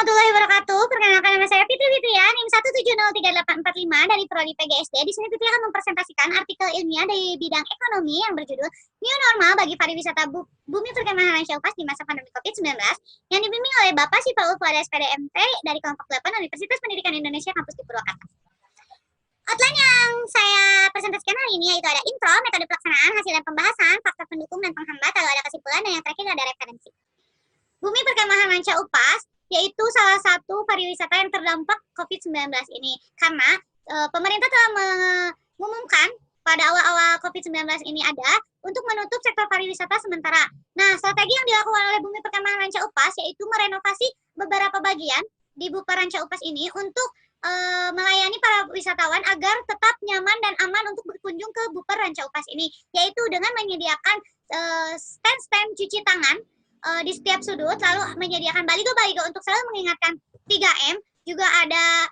warahmatullahi wabarakatuh. Perkenalkan nama saya Fitri Fitrian, NIM 1703845 dari Prodi PGSD. Di sini Fitri akan mempresentasikan artikel ilmiah dari bidang ekonomi yang berjudul New Normal bagi Pariwisata Bumi Perkemahan Ranca Upas di masa pandemi COVID-19 yang dibimbing oleh Bapak Syifa Ulfa SPDMT dari kelompok 8 Universitas Pendidikan Indonesia Kampus di Purwakarta. Outline yang saya presentasikan hari ini yaitu ada intro, metode pelaksanaan, hasil dan pembahasan, faktor pendukung dan penghambat, lalu ada kesimpulan, dan yang terakhir ada referensi. Bumi Perkemahan Ranca Upas yaitu salah satu pariwisata yang terdampak COVID-19 ini karena pemerintah telah mengumumkan pada awal-awal COVID-19 ini ada untuk menutup sektor pariwisata sementara. Nah, strategi yang dilakukan oleh Bumi Perkemahan Ranca Upas yaitu merenovasi beberapa bagian di Bupa Ranca Upas ini untuk melayani para wisatawan agar tetap nyaman dan aman untuk berkunjung ke Bupa Ranca Upas ini, yaitu dengan menyediakan stand-stand cuci tangan di setiap sudut, lalu menyediakan baligo-baligo untuk selalu mengingatkan 3M, juga ada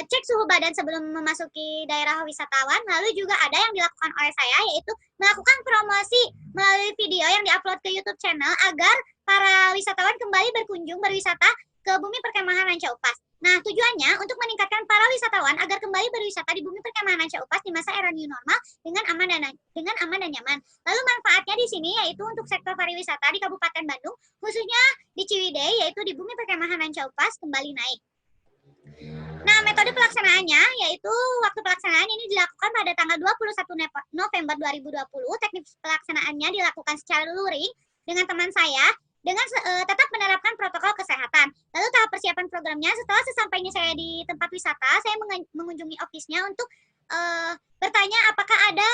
cek suhu badan sebelum memasuki daerah wisatawan, lalu juga ada yang dilakukan oleh saya, yaitu melakukan promosi melalui video yang diupload ke YouTube channel agar para wisatawan kembali berkunjung berwisata ke Bumi Perkemahan Ranca Upas. Nah, tujuannya untuk meningkatkan para wisatawan agar kembali berwisata di Bumi Perkemahan Ranca Upas di masa era new normal dengan aman dan nyaman. Lalu manfaatnya di sini yaitu untuk sektor pariwisata di Kabupaten Bandung, khususnya di Ciwidey, yaitu di Bumi Perkemahan Ranca Upas kembali naik. Nah, metode pelaksanaannya yaitu waktu pelaksanaan ini dilakukan pada tanggal 21 November 2020. Teknik pelaksanaannya dilakukan secara luring dengan teman saya dengan tetap menerapkan protokol kesehatan. Lalu tahap persiapan programnya, setelah sesampainya saya di tempat wisata, saya mengunjungi ofisnya untuk bertanya apakah ada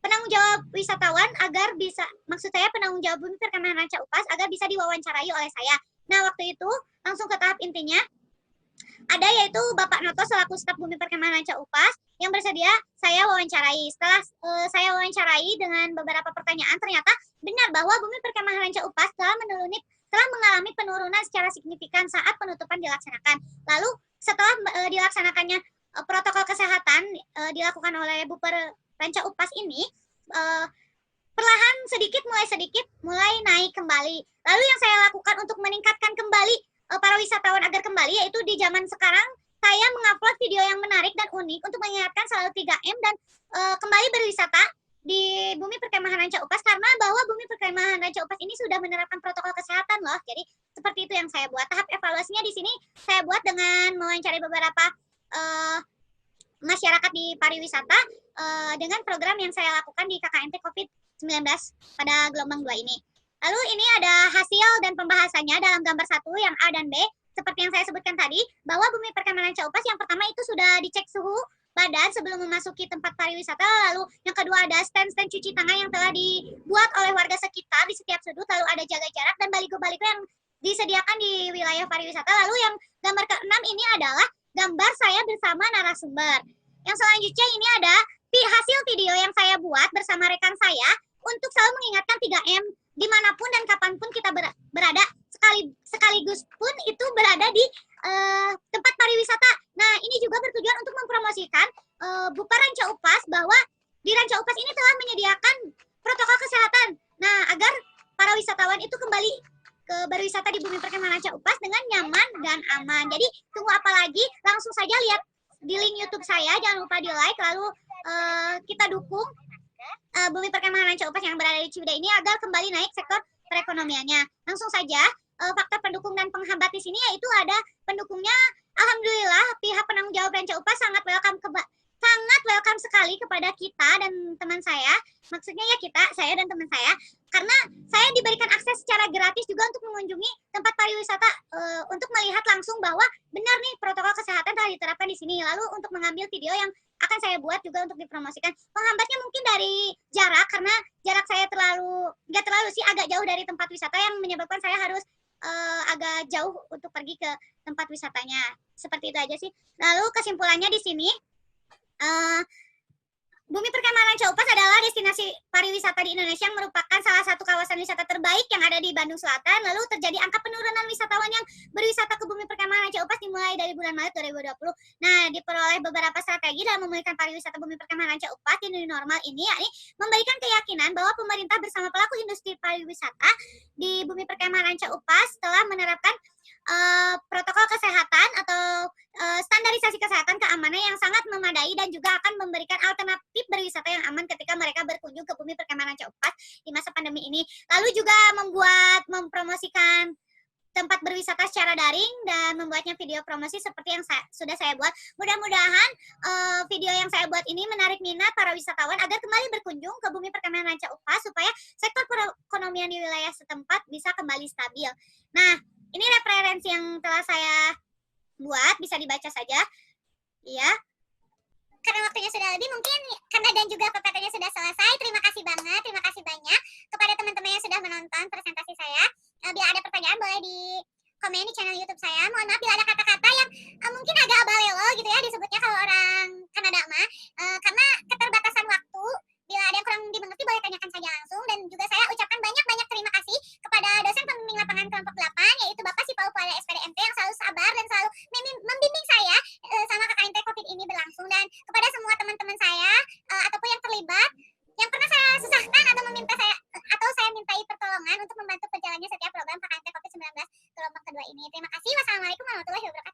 penanggung jawab wisatawan agar bisa, maksud saya penanggung jawab Bumi Perkemahan Ranca Upas agar bisa diwawancarai oleh saya. Nah, waktu itu langsung ke tahap intinya. Ada yaitu Bapak Noto selaku staf Bumi Perkemahan Ranca Upas yang bersedia saya wawancarai. Setelah saya wawancarai dengan beberapa pertanyaan, ternyata benar bahwa Bumi Perkemahan Ranca Upas telah mengalami penurunan secara signifikan saat penutupan dilaksanakan. Lalu setelah dilaksanakannya protokol kesehatan dilakukan oleh Buper Ranca Upas ini, perlahan sedikit mulai naik kembali. Lalu yang saya lakukan untuk meningkatkan kembali para wisatawan agar kembali yaitu di zaman sekarang saya mengupload video yang menarik dan unik untuk mengingatkan selalu 3M dan kembali berwisata di Bumi Perkemahan Ranca Upas, karena bahwa Bumi Perkemahan Ranca Upas ini sudah menerapkan protokol kesehatan loh. Jadi seperti itu yang saya buat. Tahap evaluasinya di sini saya buat dengan mewawancari beberapa masyarakat di pariwisata dengan program yang saya lakukan di KKNT COVID-19 pada gelombang 2 ini. Lalu ini ada hasil dan pembahasannya dalam gambar 1 yang A dan B. Seperti yang saya sebutkan tadi, bahwa Bumi Perkemahan Ranca Upas yang pertama itu sudah dicek suhu badan sebelum memasuki tempat pariwisata. Lalu yang kedua ada stand-stand cuci tangan yang telah dibuat oleh warga sekitar di setiap sudut. Lalu ada jaga jarak dan baligo-baligo yang disediakan di wilayah pariwisata. Lalu yang gambar ke-6 ini adalah gambar saya bersama narasumber. Yang selanjutnya ini ada hasil video yang saya buat bersama rekan saya untuk selalu mengingatkan 3M dimanapun dan kapanpun kita berada, sekaligus pun itu berada di tempat pariwisata. Nah, ini juga bertujuan untuk mempromosikan Bupa Ranca Upas bahwa di Ranca Upas ini telah menyediakan protokol kesehatan. Nah, agar para wisatawan itu kembali ke berwisata di Bumi Perkemahan Ranca Upas dengan nyaman dan aman. Jadi, tunggu apa lagi? Langsung saja lihat di link YouTube saya, jangan lupa di-like, lalu kita dukung Bumi Perkemahan Ranca Upas yang berada di Ciwidey ini agar kembali naik sektor perekonomiannya. Langsung saja, faktor pendukung dan penghambat di sini yaitu ada pendukungnya. Alhamdulillah, pihak penanggung jawab Ranca Upas sangat welcome sekali kepada kita dan teman saya. Maksudnya ya saya dan teman saya, karena saya diberikan akses secara gratis juga untuk mengunjungi tempat pariwisata untuk melihat langsung bahwa benar nih protokol kesehatan telah diterapkan di sini. Lalu untuk mengambil video yang akan saya buat juga untuk dipromosikan. Penghambatnya mungkin dari jarak, karena jarak saya nggak terlalu sih, agak jauh dari tempat wisata yang menyebabkan saya harus agak jauh untuk pergi ke tempat wisatanya. Seperti itu aja sih. Lalu kesimpulannya di sini, Bumi Perkemahan Ranca Upas adalah destinasi pariwisata di Indonesia yang merupakan salah satu kawasan wisata terbaik yang ada di Bandung Selatan. Lalu terjadi angka penurunan wisatawan yang berwisata ke Bumi Perkemahan Ranca Upas dimulai dari bulan Maret 2020. Nah, diperoleh beberapa strategi dalam memulihkan pariwisata Bumi Perkemahan Ranca Upas di new normal ini, yakni memberikan keyakinan bahwa pemerintah bersama pelaku industri pariwisata di Bumi Perkemahan Ranca Upas telah menerapkan protokol dan juga akan memberikan alternatif berwisata yang aman ketika mereka berkunjung ke Bumi Perkemahan Ranca Upas di masa pandemi ini. Lalu juga mempromosikan tempat berwisata secara daring dan membuatnya video promosi seperti yang sudah saya buat. Mudah-mudahan video yang saya buat ini menarik minat para wisatawan agar kembali berkunjung ke Bumi Perkemahan Ranca Upas supaya sektor perekonomian di wilayah setempat bisa kembali stabil. Nah, ini referensi yang telah saya buat, bisa dibaca saja. Ya, karena waktunya sudah lebih, mungkin karena dan juga PPT-nya sudah selesai. Terima kasih banget, terima kasih banyak kepada teman-teman yang sudah menonton presentasi saya. Bila ada pertanyaan boleh di komen di channel YouTube saya. Mohon maaf bila ada kata-kata yang mungkin agak balelo gitu ya disebutnya kalau orang Kanada mah, karena keterbatasan waktu. Bila ada yang kurang dimengerti boleh tanyakan saja langsung. Dan juga saya ucapkan banyak-banyak terima kasih kepada dosen pembimbing lapangan kelompok 8, yaitu Bapak Sipau Puala SPDMT yang selalu sabar dan selalu membimbing saya sama KKNT COVID ini berlangsung. Dan kepada semua teman-teman saya ataupun yang terlibat yang pernah saya susahkan atau saya mintai pertolongan untuk membantu berjalannya setiap program KKNT COVID-19 gelombang kedua ini. Terima kasih. Wassalamualaikum warahmatullahi wabarakatuh.